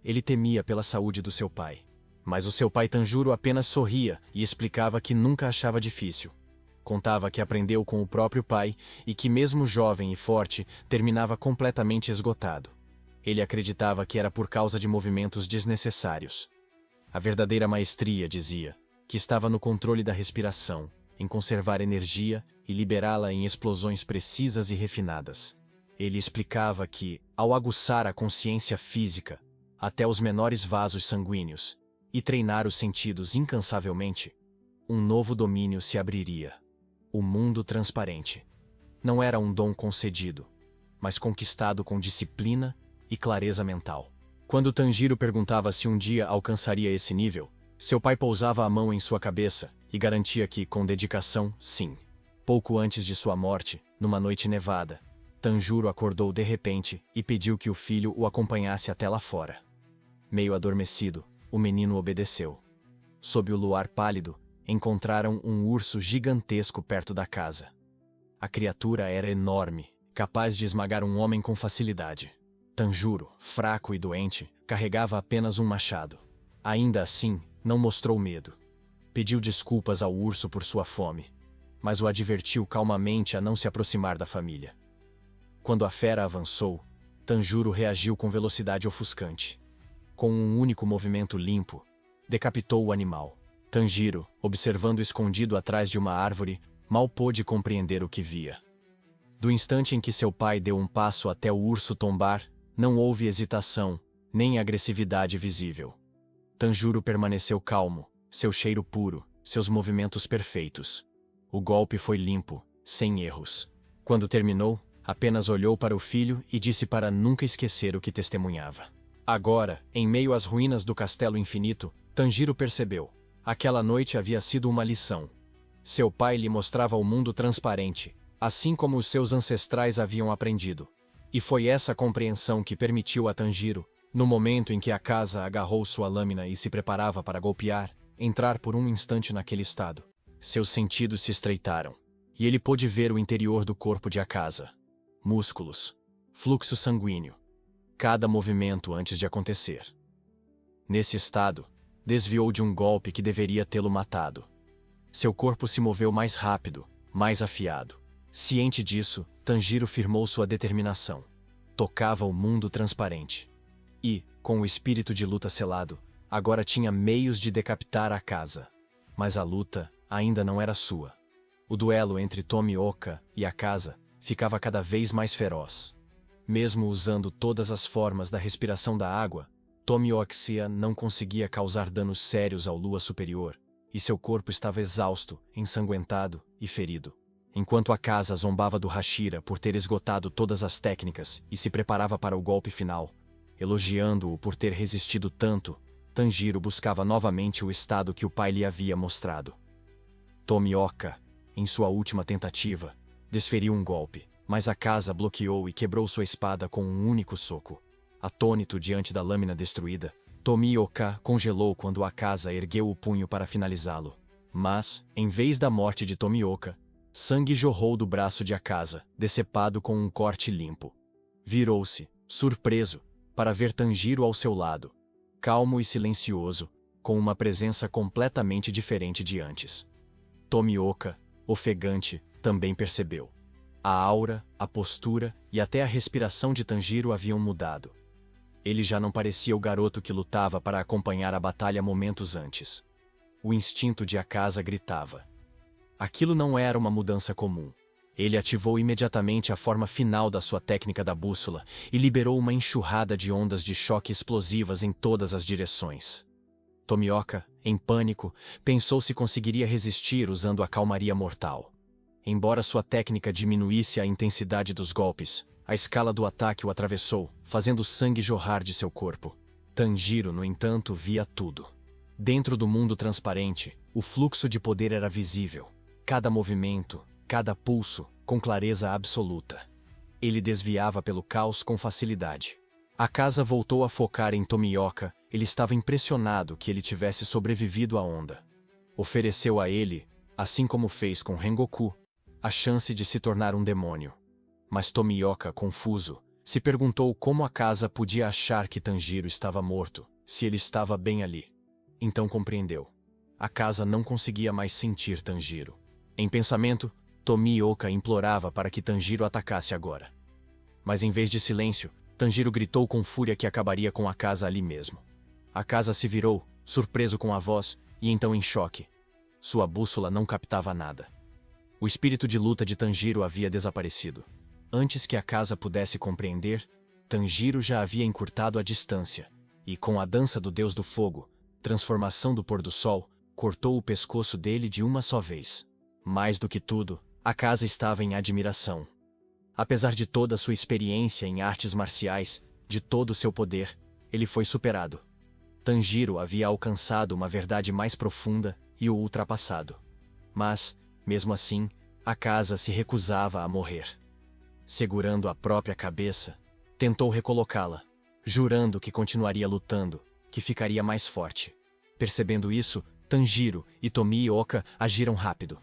Ele temia pela saúde do seu pai. Mas o seu pai Tanjiro apenas sorria e explicava que nunca achava difícil. Contava que aprendeu com o próprio pai e que mesmo jovem e forte, terminava completamente esgotado. Ele acreditava que era por causa de movimentos desnecessários. A verdadeira maestria, dizia, que estava no controle da respiração, em conservar energia e liberá-la em explosões precisas e refinadas. Ele explicava que, ao aguçar a consciência física, até os menores vasos sanguíneos, e treinar os sentidos incansavelmente, um novo domínio se abriria. O mundo transparente. Não era um dom concedido, mas conquistado com disciplina e clareza mental. Quando Tanjiro perguntava se um dia alcançaria esse nível, seu pai pousava a mão em sua cabeça e garantia que, com dedicação, sim. Pouco antes de sua morte, numa noite nevada, Tanjiro acordou de repente e pediu que o filho o acompanhasse até lá fora. Meio adormecido, o menino obedeceu. Sob o luar pálido, encontraram um urso gigantesco perto da casa. A criatura era enorme, capaz de esmagar um homem com facilidade. Tanjiro, fraco e doente, carregava apenas um machado. Ainda assim, não mostrou medo. Pediu desculpas ao urso por sua fome, mas o advertiu calmamente a não se aproximar da família. Quando a fera avançou, Tanjiro reagiu com velocidade ofuscante. Com um único movimento limpo, decapitou o animal. Tanjiro, observando escondido atrás de uma árvore, mal pôde compreender o que via. Do instante em que seu pai deu um passo até o urso tombar, não houve hesitação, nem agressividade visível. Tanjiro permaneceu calmo, seu cheiro puro, seus movimentos perfeitos. O golpe foi limpo, sem erros. Quando terminou, apenas olhou para o filho e disse para nunca esquecer o que testemunhava. Agora, em meio às ruínas do Castelo Infinito, Tanjiro percebeu. Aquela noite havia sido uma lição. Seu pai lhe mostrava o mundo transparente, assim como os seus ancestrais haviam aprendido. E foi essa compreensão que permitiu a Tanjiro, no momento em que a casa agarrou sua lâmina e se preparava para golpear, entrar por um instante naquele estado. Seus sentidos se estreitaram, e ele pôde ver o interior do corpo de Akaza. Músculos, fluxo sanguíneo, cada movimento antes de acontecer. Nesse estado, desviou de um golpe que deveria tê-lo matado. Seu corpo se moveu mais rápido, mais afiado. Ciente disso, Tanjiro firmou sua determinação. Tocava o mundo transparente. E, com o espírito de luta selado, agora tinha meios de decapitar Akaza. Mas a luta ainda não era sua. O duelo entre Tomioka e Akaza ficava cada vez mais feroz. Mesmo usando todas as formas da respiração da água, Tomioka não conseguia causar danos sérios ao Lua Superior, e seu corpo estava exausto, ensanguentado e ferido. Enquanto Akaza zombava do Hashira por ter esgotado todas as técnicas e se preparava para o golpe final, elogiando-o por ter resistido tanto, Tanjiro buscava novamente o estado que o pai lhe havia mostrado. Tomioka, em sua última tentativa, desferiu um golpe, mas Akaza bloqueou e quebrou sua espada com um único soco. Atônito diante da lâmina destruída, Tomioka congelou quando Akaza ergueu o punho para finalizá-lo. Mas, em vez da morte de Tomioka, sangue jorrou do braço de Akaza, decepado com um corte limpo. Virou-se, surpreso, para ver Tanjiro ao seu lado, calmo e silencioso, com uma presença completamente diferente de antes. Tomioka, ofegante, também percebeu. A aura, a postura e até a respiração de Tanjiro haviam mudado. Ele já não parecia o garoto que lutava para acompanhar a batalha momentos antes. O instinto de Akaza gritava. Aquilo não era uma mudança comum. Ele ativou imediatamente a forma final da sua técnica da bússola e liberou uma enxurrada de ondas de choque explosivas em todas as direções. Tomioka, em pânico, pensou se conseguiria resistir usando a calmaria mortal. Embora sua técnica diminuísse a intensidade dos golpes, a escala do ataque o atravessou, fazendo sangue jorrar de seu corpo. Tanjiro, no entanto, via tudo. Dentro do mundo transparente, o fluxo de poder era visível. Cada movimento, cada pulso, com clareza absoluta. Ele desviava pelo caos com facilidade. A casa voltou a focar em Tomioka. Ele estava impressionado que ele tivesse sobrevivido à onda. Ofereceu a ele, assim como fez com Rengoku, a chance de se tornar um demônio. Mas Tomioka, confuso, se perguntou como a casa podia achar que Tanjiro estava morto, se ele estava bem ali. Então compreendeu. A casa não conseguia mais sentir Tanjiro. Em pensamento, Tomioka implorava para que Tanjiro atacasse agora. Mas em vez de silêncio, Tanjiro gritou com fúria que acabaria com a casa ali mesmo. A casa se virou, surpreso com a voz, e então em choque. Sua bússola não captava nada. O espírito de luta de Tanjiro havia desaparecido. Antes que a casa pudesse compreender, Tanjiro já havia encurtado a distância, e com a dança do Deus do Fogo, transformação do pôr do sol, cortou o pescoço dele de uma só vez. Mais do que tudo, a casa estava em admiração. Apesar de toda a sua experiência em artes marciais, de todo o seu poder, ele foi superado. Tanjiro havia alcançado uma verdade mais profunda e o ultrapassado. Mas, mesmo assim, a casa se recusava a morrer. Segurando a própria cabeça, tentou recolocá-la, jurando que continuaria lutando, que ficaria mais forte. Percebendo isso, Tanjiro e Tomioka agiram rápido.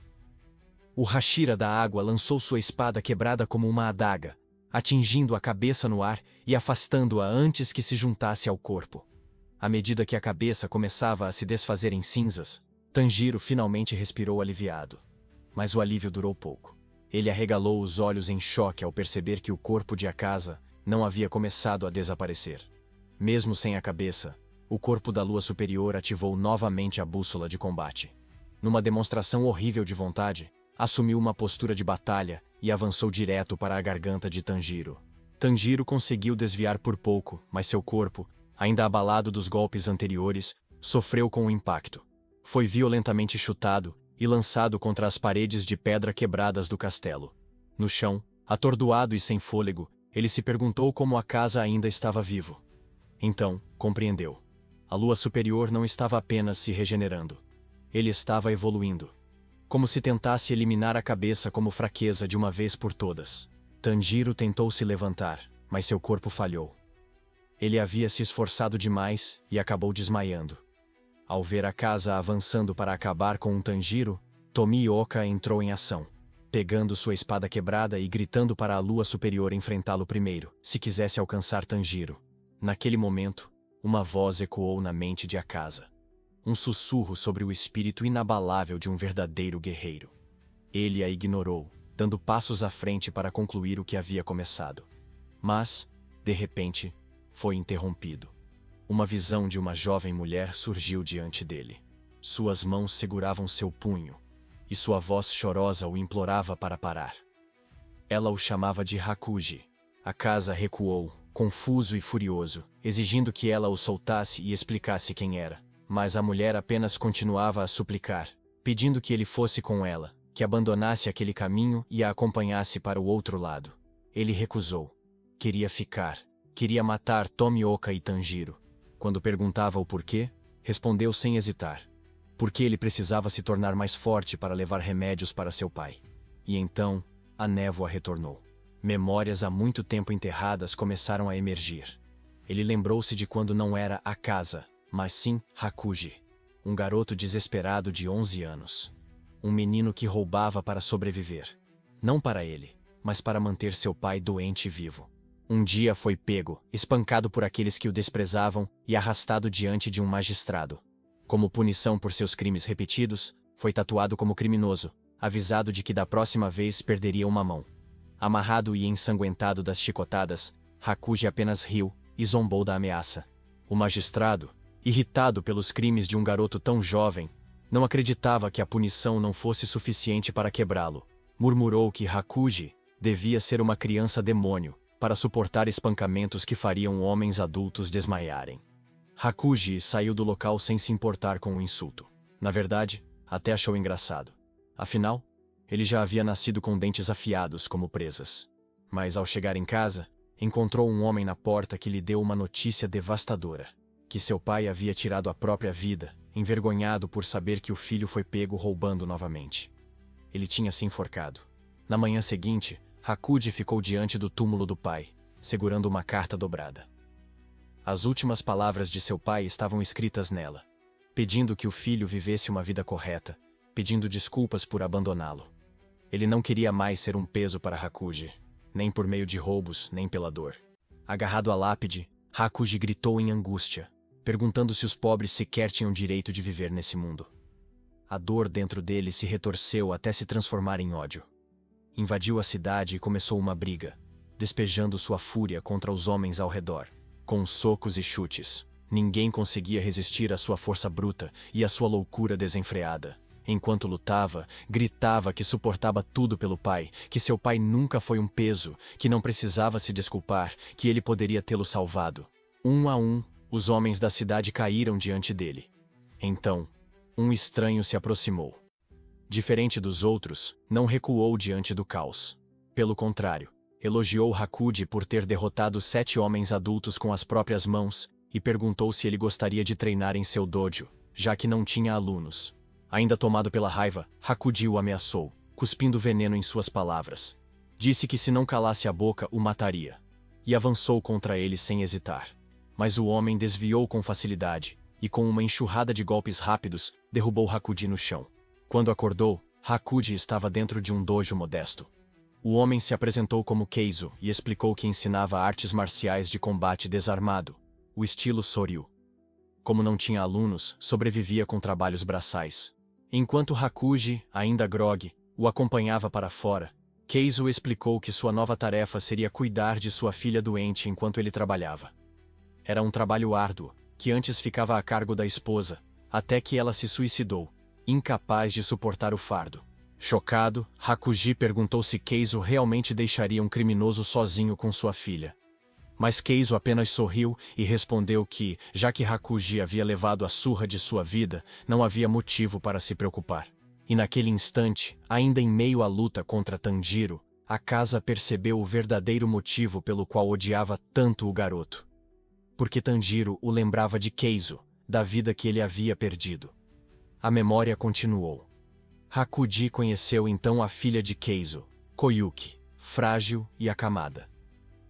O Hashira da água lançou sua espada quebrada como uma adaga, atingindo a cabeça no ar e afastando-a antes que se juntasse ao corpo. À medida que a cabeça começava a se desfazer em cinzas, Tanjiro finalmente respirou aliviado. Mas o alívio durou pouco. Ele arregalou os olhos em choque ao perceber que o corpo de Akaza não havia começado a desaparecer. Mesmo sem a cabeça, o corpo da lua superior ativou novamente a bússola de combate. Numa demonstração horrível de vontade, assumiu uma postura de batalha e avançou direto para a garganta de Tanjiro. Tanjiro conseguiu desviar por pouco, mas seu corpo, ainda abalado dos golpes anteriores, sofreu com o impacto. Foi violentamente chutado e lançado contra as paredes de pedra quebradas do castelo. No chão, atordoado e sem fôlego, ele se perguntou como a casa ainda estava vivo. Então, compreendeu. A lua superior não estava apenas se regenerando. Ele estava evoluindo. Como se tentasse eliminar a cabeça como fraqueza de uma vez por todas. Tanjiro tentou se levantar, mas seu corpo falhou. Ele havia se esforçado demais e acabou desmaiando. Ao ver a casa avançando para acabar com um Tanjiro, Tomioka entrou em ação, pegando sua espada quebrada e gritando para a lua superior enfrentá-lo primeiro, se quisesse alcançar Tanjiro. Naquele momento, uma voz ecoou na mente de Akaza. Um sussurro sobre o espírito inabalável de um verdadeiro guerreiro. Ele a ignorou, dando passos à frente para concluir o que havia começado. Mas, de repente, foi interrompido. Uma visão de uma jovem mulher surgiu diante dele. Suas mãos seguravam seu punho, e sua voz chorosa o implorava para parar. Ela o chamava de Hakuji. Akaza recuou, confuso e furioso, exigindo que ela o soltasse e explicasse quem era. Mas a mulher apenas continuava a suplicar, pedindo que ele fosse com ela, que abandonasse aquele caminho e a acompanhasse para o outro lado. Ele recusou. Queria ficar. Queria matar Tomioka e Tanjiro. Quando perguntava o porquê, respondeu sem hesitar. Porque ele precisava se tornar mais forte para levar remédios para seu pai. E então, a névoa retornou. Memórias há muito tempo enterradas começaram a emergir. Ele lembrou-se de quando não era Akaza, mas sim Hakuji. Um garoto desesperado de 11 anos. Um menino que roubava para sobreviver. Não para ele, mas para manter seu pai doente e vivo. Um dia foi pego, espancado por aqueles que o desprezavam e arrastado diante de um magistrado. Como punição por seus crimes repetidos, foi tatuado como criminoso, avisado de que da próxima vez perderia uma mão. Amarrado e ensanguentado das chicotadas, Hakuji apenas riu e zombou da ameaça. O magistrado, irritado pelos crimes de um garoto tão jovem, não acreditava que a punição não fosse suficiente para quebrá-lo. Murmurou que Hakuji devia ser uma criança demônio, para suportar espancamentos que fariam homens adultos desmaiarem. Hakuji saiu do local sem se importar com o insulto. Na verdade, até achou engraçado. Afinal, ele já havia nascido com dentes afiados como presas. Mas ao chegar em casa, encontrou um homem na porta que lhe deu uma notícia devastadora: que seu pai havia tirado a própria vida, envergonhado por saber que o filho foi pego roubando novamente. Ele tinha se enforcado. Na manhã seguinte, Hakuji ficou diante do túmulo do pai, segurando uma carta dobrada. As últimas palavras de seu pai estavam escritas nela, pedindo que o filho vivesse uma vida correta, pedindo desculpas por abandoná-lo. Ele não queria mais ser um peso para Hakuji, nem por meio de roubos, nem pela dor. Agarrado à lápide, Hakuji gritou em angústia, perguntando se os pobres sequer tinham direito de viver nesse mundo. A dor dentro dele se retorceu até se transformar em ódio. Invadiu a cidade e começou uma briga, despejando sua fúria contra os homens ao redor, com socos e chutes. Ninguém conseguia resistir à sua força bruta e à sua loucura desenfreada. Enquanto lutava, gritava que suportava tudo pelo pai, que seu pai nunca foi um peso, que não precisava se desculpar, que ele poderia tê-lo salvado. Um a um, os homens da cidade caíram diante dele. Então, um estranho se aproximou. Diferente dos outros, não recuou diante do caos. Pelo contrário, elogiou Hakuji por ter derrotado 7 homens adultos com as próprias mãos e perguntou se ele gostaria de treinar em seu dojo, já que não tinha alunos. Ainda tomado pela raiva, Hakuji o ameaçou, cuspindo veneno em suas palavras. Disse que se não calasse a boca, o mataria. E avançou contra ele sem hesitar. Mas o homem desviou com facilidade, e com uma enxurrada de golpes rápidos, derrubou Hakuji no chão. Quando acordou, Hakuji estava dentro de um dojo modesto. O homem se apresentou como Keizo e explicou que ensinava artes marciais de combate desarmado, o estilo Soryu. Como não tinha alunos, sobrevivia com trabalhos braçais. Enquanto Hakuji, ainda grogue, o acompanhava para fora, Keizo explicou que sua nova tarefa seria cuidar de sua filha doente enquanto ele trabalhava. Era um trabalho árduo, que antes ficava a cargo da esposa, até que ela se suicidou, incapaz de suportar o fardo. Chocado, Hakuji perguntou se Keizo realmente deixaria um criminoso sozinho com sua filha. Mas Keizo apenas sorriu e respondeu que, já que Hakuji havia levado a surra de sua vida, não havia motivo para se preocupar. E naquele instante, ainda em meio à luta contra Tanjiro, a casa percebeu o verdadeiro motivo pelo qual odiava tanto o garoto. Porque Tanjiro o lembrava de Keizo, da vida que ele havia perdido. A memória continuou. Hakuji conheceu então a filha de Keizo, Koyuki, frágil e acamada.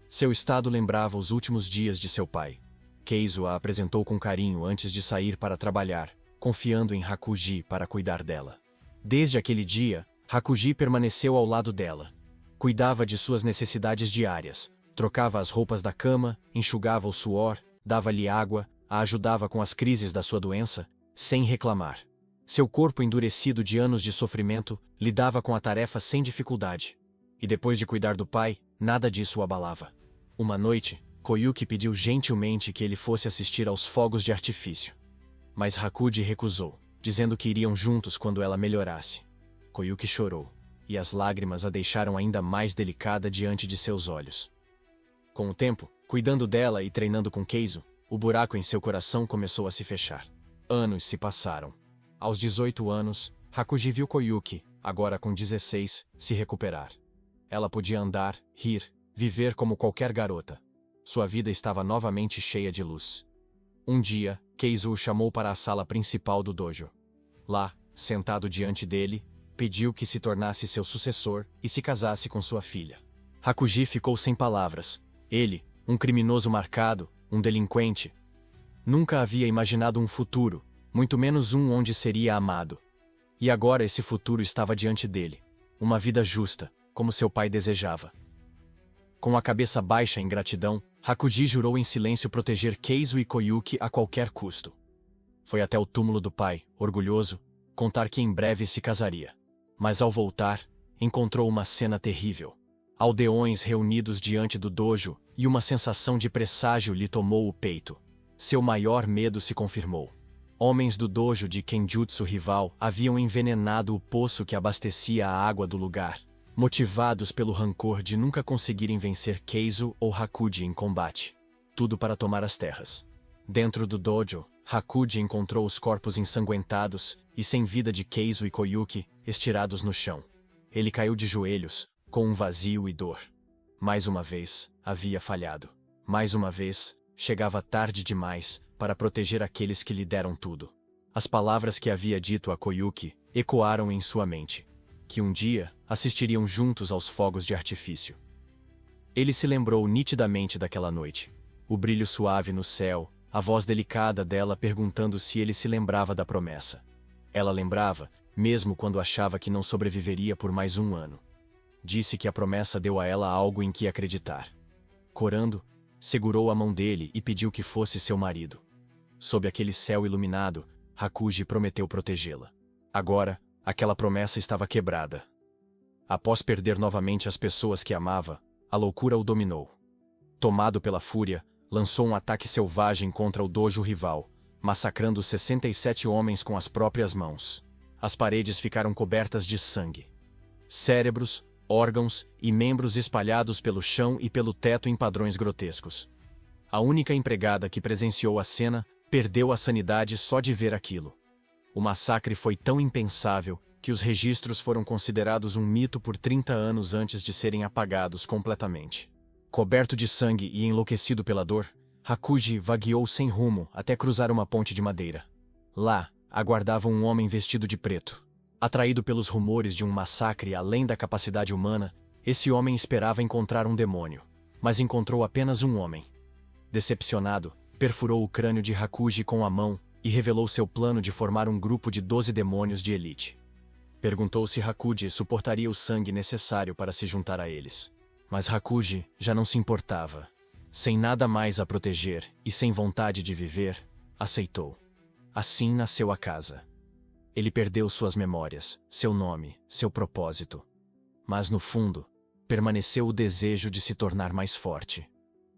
Seu estado lembrava os últimos dias de seu pai. Keizo a apresentou com carinho antes de sair para trabalhar, confiando em Hakuji para cuidar dela. Desde aquele dia, Hakuji permaneceu ao lado dela. Cuidava de suas necessidades diárias, trocava as roupas da cama, enxugava o suor, dava-lhe água, a ajudava com as crises da sua doença, sem reclamar. Seu corpo endurecido de anos de sofrimento, lidava com a tarefa sem dificuldade. E depois de cuidar do pai, nada disso o abalava. Uma noite, Koyuki pediu gentilmente que ele fosse assistir aos fogos de artifício. Mas Hakuji recusou, dizendo que iriam juntos quando ela melhorasse. Koyuki chorou, e as lágrimas a deixaram ainda mais delicada diante de seus olhos. Com o tempo, cuidando dela e treinando com Keizo, o buraco em seu coração começou a se fechar. Anos se passaram. Aos 18 anos, Hakuji viu Koyuki, agora com 16, se recuperar. Ela podia andar, rir, viver como qualquer garota. Sua vida estava novamente cheia de luz. Um dia, Keizo o chamou para a sala principal do dojo. Lá, sentado diante dele, pediu que se tornasse seu sucessor e se casasse com sua filha. Hakuji ficou sem palavras. Ele, um criminoso marcado, um delinquente. Nunca havia imaginado um futuro, muito menos um onde seria amado. E agora esse futuro estava diante dele. Uma vida justa, como seu pai desejava. Com a cabeça baixa em gratidão, Hakuji jurou em silêncio proteger Keizo e Koyuki a qualquer custo. Foi até o túmulo do pai, orgulhoso, contar que em breve se casaria. Mas ao voltar, encontrou uma cena terrível. Aldeões reunidos diante do dojo, e uma sensação de presságio lhe tomou o peito. Seu maior medo se confirmou. Homens do dojo de Kenjutsu rival haviam envenenado o poço que abastecia a água do lugar, motivados pelo rancor de nunca conseguirem vencer Keizo ou Hakuji em combate. Tudo para tomar as terras. Dentro do dojo, Hakuji encontrou os corpos ensanguentados e sem vida de Keizo e Koyuki estirados no chão. Ele caiu de joelhos, com um vazio e dor. Mais uma vez, havia falhado. Mais uma vez, chegava tarde demais para proteger aqueles que lhe deram tudo. As palavras que havia dito a Koyuki ecoaram em sua mente, que um dia assistiriam juntos aos fogos de artifício. Ele se lembrou nitidamente daquela noite. O brilho suave no céu, a voz delicada dela perguntando se ele se lembrava da promessa. Ela lembrava, mesmo quando achava que não sobreviveria por mais um ano. Disse que a promessa deu a ela algo em que acreditar. Corando, segurou a mão dele e pediu que fosse seu marido. Sob aquele céu iluminado, Hakuji prometeu protegê-la. Agora, aquela promessa estava quebrada. Após perder novamente as pessoas que amava, a loucura o dominou. Tomado pela fúria, lançou um ataque selvagem contra o dojo rival, massacrando 67 homens com as próprias mãos. As paredes ficaram cobertas de sangue. Cérebros, órgãos e membros espalhados pelo chão e pelo teto em padrões grotescos. A única empregada que presenciou a cena perdeu a sanidade só de ver aquilo. O massacre foi tão impensável que os registros foram considerados um mito por 30 anos antes de serem apagados completamente. Coberto de sangue e enlouquecido pela dor, Hakuji vagueou sem rumo até cruzar uma ponte de madeira. Lá, aguardava um homem vestido de preto. Atraído pelos rumores de um massacre além da capacidade humana, esse homem esperava encontrar um demônio, mas encontrou apenas um homem. Decepcionado, perfurou o crânio de Hakuji com a mão e revelou seu plano de formar um grupo de 12 demônios de elite. Perguntou se Hakuji suportaria o sangue necessário para se juntar a eles. Mas Hakuji já não se importava. Sem nada mais a proteger e sem vontade de viver, aceitou. Assim nasceu a casa. Ele perdeu suas memórias, seu nome, seu propósito. Mas no fundo, permaneceu o desejo de se tornar mais forte.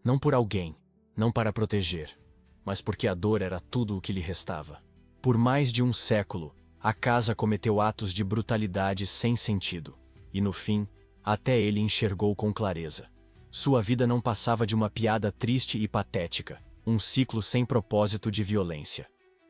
Não por alguém, não para proteger, mas porque a dor era tudo o que lhe restava. Por mais de um século, a casa cometeu atos de brutalidade sem sentido. E no fim, até ele enxergou com clareza. Sua vida não passava de uma piada triste e patética, um ciclo sem propósito de violência.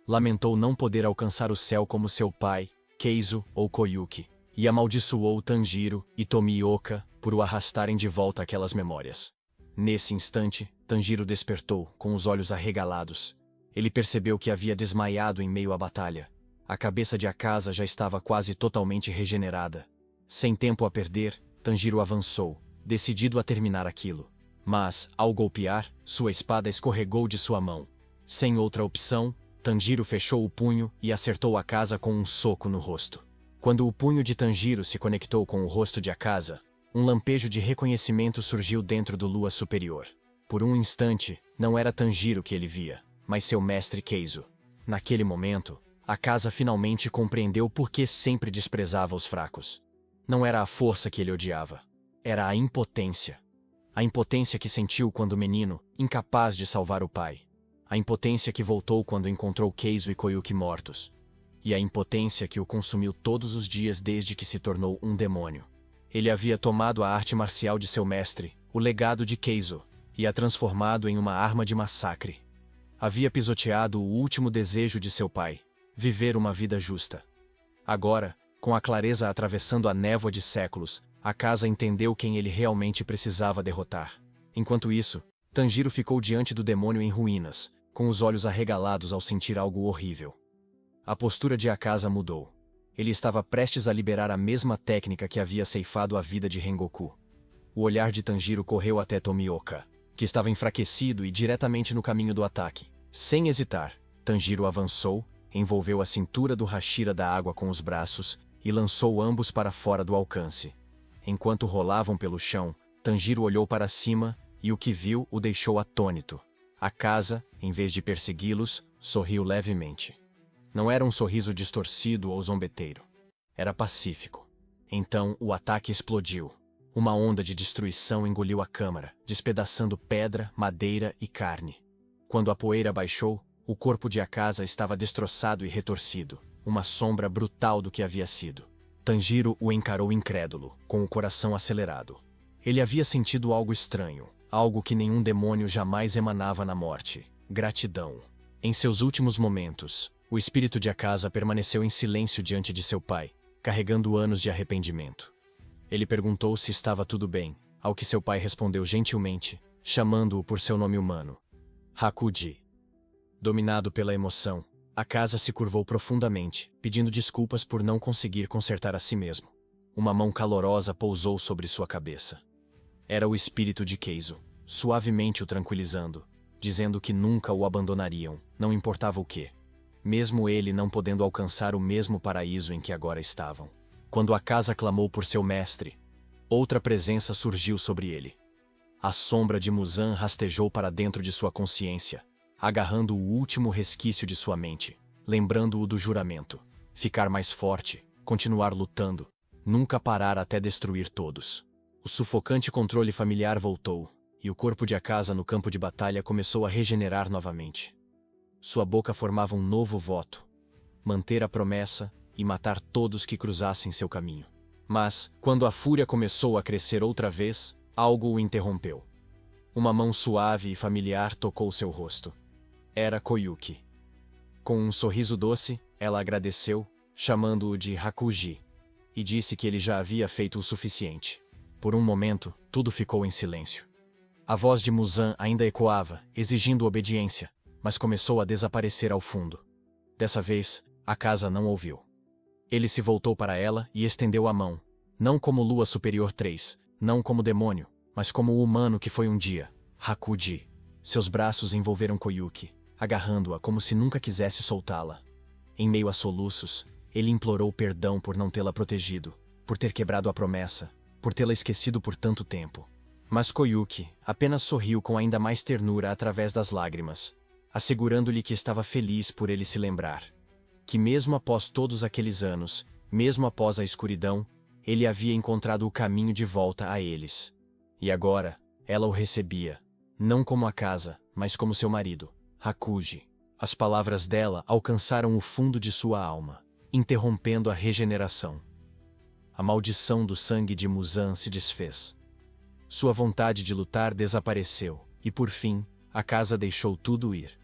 Lamentou não poder alcançar o céu como seu pai, Keizo ou Koyuki, e amaldiçoou Tanjiro e Tomioka por o arrastarem de volta aquelas memórias. Nesse instante, Tanjiro despertou, com os olhos arregalados. Ele percebeu que havia desmaiado em meio à batalha. A cabeça de Akaza já estava quase totalmente regenerada. Sem tempo a perder, Tanjiro avançou, decidido a terminar aquilo. Mas, ao golpear, sua espada escorregou de sua mão. Sem outra opção, Tanjiro fechou o punho e acertou Akaza com um soco no rosto. Quando o punho de Tanjiro se conectou com o rosto de Akaza, um lampejo de reconhecimento surgiu dentro do Lua Superior. Por um instante, não era Tanjiro que ele via, mas seu mestre Keizo. Naquele momento, Akaza finalmente compreendeu por que sempre desprezava os fracos. Não era a força que ele odiava, era a impotência. A impotência que sentiu quando menino, incapaz de salvar o pai. A impotência que voltou quando encontrou Keizo e Koyuki mortos. E a impotência que o consumiu todos os dias desde que se tornou um demônio. Ele havia tomado a arte marcial de seu mestre, o legado de Keizo, e a transformado em uma arma de massacre. Havia pisoteado o último desejo de seu pai, viver uma vida justa. Agora, com a clareza atravessando a névoa de séculos, Akaza entendeu quem ele realmente precisava derrotar. Enquanto isso, Tanjiro ficou diante do demônio em ruínas, com os olhos arregalados ao sentir algo horrível. A postura de Akaza mudou. Ele estava prestes a liberar a mesma técnica que havia ceifado a vida de Rengoku. O olhar de Tanjiro correu até Tomioka, que estava enfraquecido e diretamente no caminho do ataque. Sem hesitar, Tanjiro avançou, envolveu a cintura do Hashira da água com os braços e lançou ambos para fora do alcance. Enquanto rolavam pelo chão, Tanjiro olhou para cima e o que viu o deixou atônito. Akaza, em vez de persegui-los, sorriu levemente. Não era um sorriso distorcido ou zombeteiro. Era pacífico. Então o ataque explodiu. Uma onda de destruição engoliu a câmara, despedaçando pedra, madeira e carne. Quando a poeira baixou, o corpo de Akaza estava destroçado e retorcido, uma sombra brutal do que havia sido. Tanjiro o encarou incrédulo, com o coração acelerado. Ele havia sentido algo estranho, algo que nenhum demônio jamais emanava na morte: gratidão. Em seus últimos momentos, o espírito de Akasa permaneceu em silêncio diante de seu pai, carregando anos de arrependimento. Ele perguntou se estava tudo bem, ao que seu pai respondeu gentilmente, chamando-o por seu nome humano, Hakuji. Dominado pela emoção, Akasa se curvou profundamente, pedindo desculpas por não conseguir consertar a si mesmo. Uma mão calorosa pousou sobre sua cabeça. Era o espírito de Keizo, suavemente o tranquilizando, dizendo que nunca o abandonariam, não importava o quê. Mesmo ele não podendo alcançar o mesmo paraíso em que agora estavam. Quando Akasa clamou por seu mestre, outra presença surgiu sobre ele. A sombra de Muzan rastejou para dentro de sua consciência, agarrando o último resquício de sua mente, lembrando-o do juramento. Ficar mais forte, continuar lutando, nunca parar até destruir todos. O sufocante controle familiar voltou, e o corpo de Akasa no campo de batalha começou a regenerar novamente. Sua boca formava um novo voto: manter a promessa e matar todos que cruzassem seu caminho. Mas, quando a fúria começou a crescer outra vez, algo o interrompeu. Uma mão suave e familiar tocou seu rosto. Era Koyuki. Com um sorriso doce, ela agradeceu, chamando-o de Hakuji, e disse que ele já havia feito o suficiente. Por um momento, tudo ficou em silêncio. A voz de Muzan ainda ecoava, exigindo obediência, mas começou a desaparecer ao fundo. Dessa vez, Akasa não ouviu. Ele se voltou para ela e estendeu a mão, não como Lua Superior 3, não como demônio, mas como o humano que foi um dia, Hakuji. Seus braços envolveram Koyuki, agarrando-a como se nunca quisesse soltá-la. Em meio a soluços, ele implorou perdão por não tê-la protegido, por ter quebrado a promessa, por tê-la esquecido por tanto tempo. Mas Koyuki apenas sorriu com ainda mais ternura através das lágrimas, assegurando-lhe que estava feliz por ele se lembrar. Que mesmo após todos aqueles anos, mesmo após a escuridão, ele havia encontrado o caminho de volta a eles. E agora, ela o recebia, não como Akasa, mas como seu marido, Hakuji. As palavras dela alcançaram o fundo de sua alma, interrompendo a regeneração. A maldição do sangue de Muzan se desfez. Sua vontade de lutar desapareceu, e por fim, Akasa deixou tudo ir.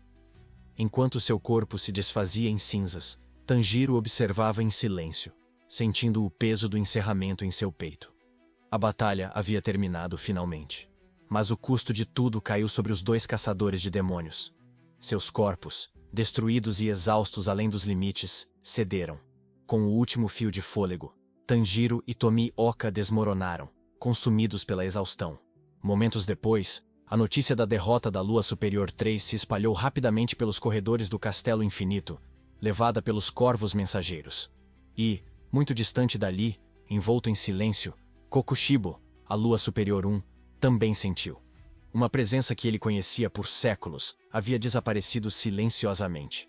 Enquanto seu corpo se desfazia em cinzas, Tanjiro observava em silêncio, sentindo o peso do encerramento em seu peito. A batalha havia terminado finalmente. Mas o custo de tudo caiu sobre os dois caçadores de demônios. Seus corpos, destruídos e exaustos além dos limites, cederam. Com o último fio de fôlego, Tanjiro e Tomioka desmoronaram, consumidos pela exaustão. Momentos depois, a notícia da derrota da Lua Superior 3 se espalhou rapidamente pelos corredores do Castelo Infinito, levada pelos corvos mensageiros. E, muito distante dali, envolto em silêncio, Kokushibo, a Lua Superior 1, também sentiu. Uma presença que ele conhecia por séculos havia desaparecido silenciosamente.